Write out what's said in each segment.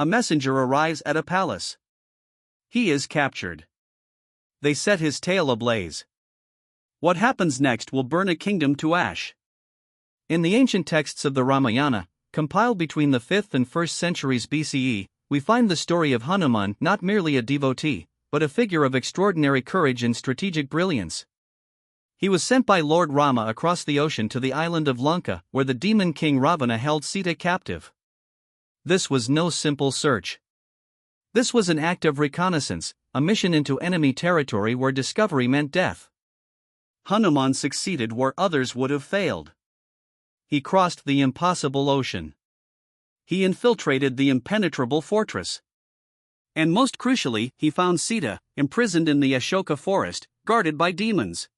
a messenger arrives at a palace. He is captured. They set his tail ablaze. What happens next will burn a kingdom to ash. In the ancient texts of the Ramayana, compiled between the 5th and 1st centuries BCE, we find the story of Hanuman not merely a devotee, but a figure of extraordinary courage and strategic brilliance. He was sent by Lord Rama across the ocean to the island of Lanka, where the demon king Ravana held Sita captive. This was no simple search. This was an act of reconnaissance, a mission into enemy territory where discovery meant death. Hanuman succeeded where others would have failed. He crossed the impossible ocean. He infiltrated the impenetrable fortress. And most crucially, he found Sita, imprisoned in the Ashoka forest, guarded by demons.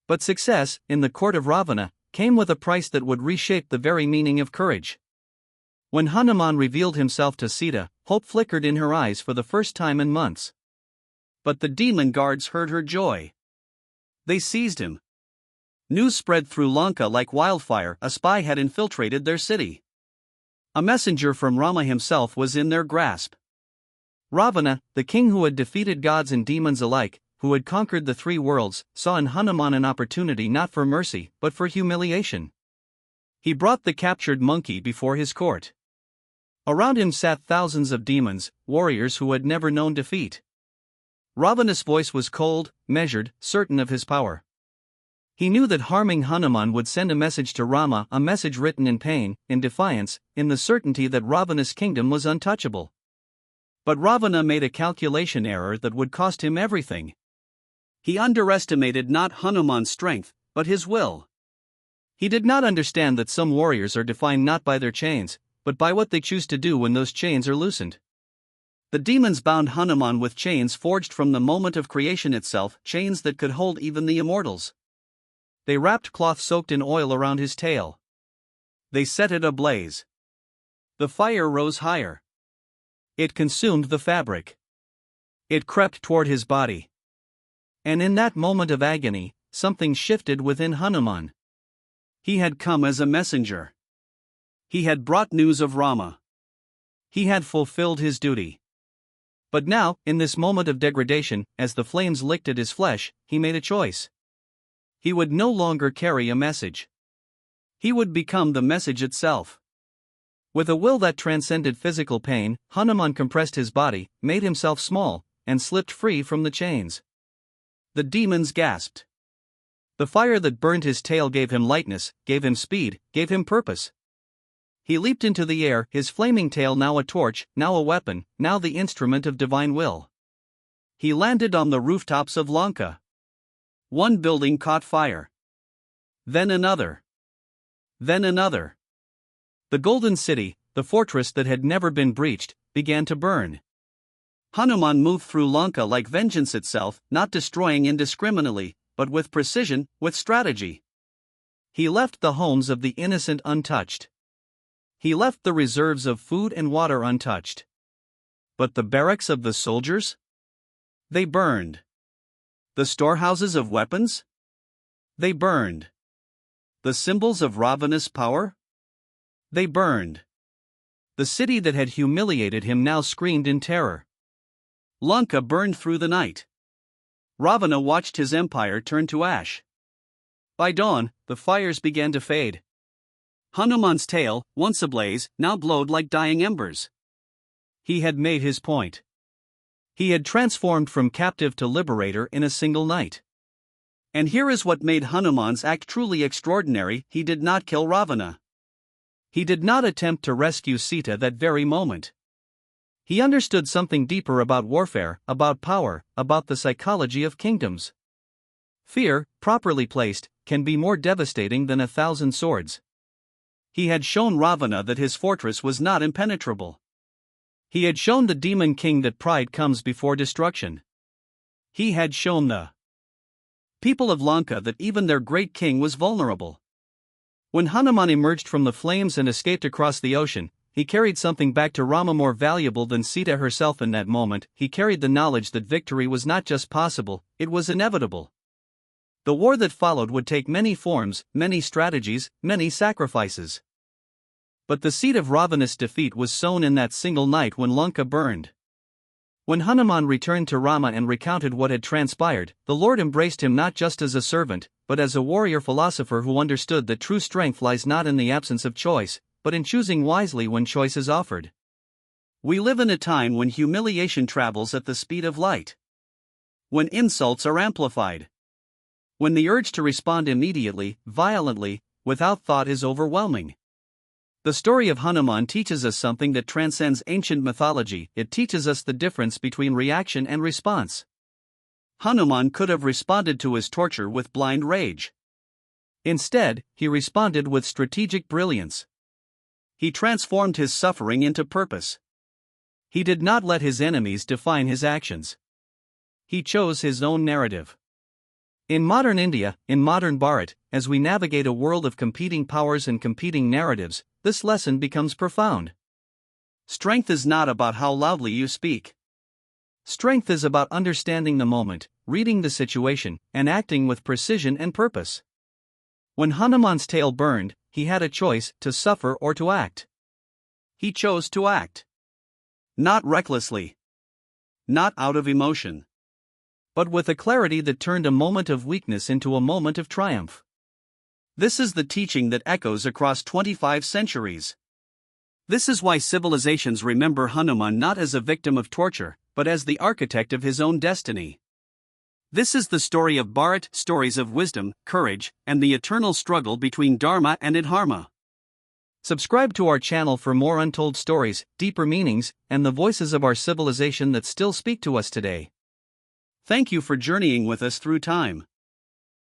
But success, in the court of Ravana, came with a price that would reshape the very meaning of courage. When Hanuman revealed himself to Sita, hope flickered in her eyes for the first time in months. But the demon guards heard her joy. They seized him. News spread through Lanka like wildfire: a spy had infiltrated their city. A messenger from Rama himself was in their grasp. Ravana, the king who had defeated gods and demons alike, who had conquered the 3 worlds, saw in Hanuman an opportunity not for mercy, but for humiliation. He brought the captured monkey before his court. Around him sat thousands of demons, warriors who had never known defeat. Ravana's voice was cold, measured, certain of his power. He knew that harming Hanuman would send a message to Rama, a message written in pain, in defiance, in the certainty that Ravana's kingdom was untouchable. But Ravana made a calculation error that would cost him everything. He underestimated not Hanuman's strength, but his will. He did not understand that some warriors are defined not by their chains, but by what they choose to do when those chains are loosened. The demons bound Hanuman with chains forged from the moment of creation itself, chains that could hold even the immortals. They wrapped cloth soaked in oil around his tail. They set it ablaze. The fire rose higher. It consumed the fabric. It crept toward his body. And in that moment of agony, something shifted within Hanuman. He had come as a messenger. He had brought news of Rama. He had fulfilled his duty. But now, in this moment of degradation, as the flames licked at his flesh, he made a choice. He would no longer carry a message. He would become the message itself. With a will that transcended physical pain, Hanuman compressed his body, made himself small, and slipped free from the chains. The demons gasped. The fire that burned his tail gave him lightness, gave him speed, gave him purpose. He leaped into the air, his flaming tail now a torch, now a weapon, now the instrument of divine will. He landed on the rooftops of Lanka. One building caught fire. Then another. Then another. The golden city, the fortress that had never been breached, began to burn. Hanuman moved through Lanka like vengeance itself, not destroying indiscriminately, but with precision, with strategy. He left the homes of the innocent untouched. He left the reserves of food and water untouched. But the barracks of the soldiers? They burned. The storehouses of weapons? They burned. The symbols of Ravana's power? They burned. The city that had humiliated him now screamed in terror. Lanka burned through the night. Ravana watched his empire turn to ash. By dawn, the fires began to fade. Hanuman's tail, once ablaze, now glowed like dying embers. He had made his point. He had transformed from captive to liberator in a single night. And here is what made Hanuman's act truly extraordinary: he did not kill Ravana. He did not attempt to rescue Sita that very moment. He understood something deeper about warfare, about power, about the psychology of kingdoms. Fear, properly placed, can be more devastating than 1,000 swords. He had shown Ravana that his fortress was not impenetrable. He had shown the demon king that pride comes before destruction. He had shown the people of Lanka that even their great king was vulnerable. When Hanuman emerged from the flames and escaped across the ocean, he carried something back to Rama more valuable than Sita herself in that moment. He carried the knowledge that victory was not just possible, it was inevitable. The war that followed would take many forms, many strategies, many sacrifices. But the seed of Ravana's defeat was sown in that single night when Lanka burned. When Hanuman returned to Rama and recounted what had transpired, the Lord embraced him not just as a servant, but as a warrior philosopher who understood that true strength lies not in the absence of choice, but in choosing wisely when choice is offered. We live in a time when humiliation travels at the speed of light. When insults are amplified. When the urge to respond immediately, violently, without thought is overwhelming. The story of Hanuman teaches us something that transcends ancient mythology. It teaches us the difference between reaction and response. Hanuman could have responded to his torture with blind rage. Instead, he responded with strategic brilliance. He transformed his suffering into purpose. He did not let his enemies define his actions. He chose his own narrative. In modern India, in modern Bharat, as we navigate a world of competing powers and competing narratives, this lesson becomes profound. Strength is not about how loudly you speak. Strength is about understanding the moment, reading the situation, and acting with precision and purpose. When Hanuman's tail burned, he had a choice: to suffer or to act. He chose to act. Not recklessly. Not out of emotion. But with a clarity that turned a moment of weakness into a moment of triumph. This is the teaching that echoes across 25 centuries. This is why civilizations remember Hanuman not as a victim of torture, but as the architect of his own destiny. This is the story of Bharat, stories of wisdom, courage, and the eternal struggle between dharma and adharma. Subscribe to our channel for more untold stories, deeper meanings, and the voices of our civilization that still speak to us today. Thank you for journeying with us through time.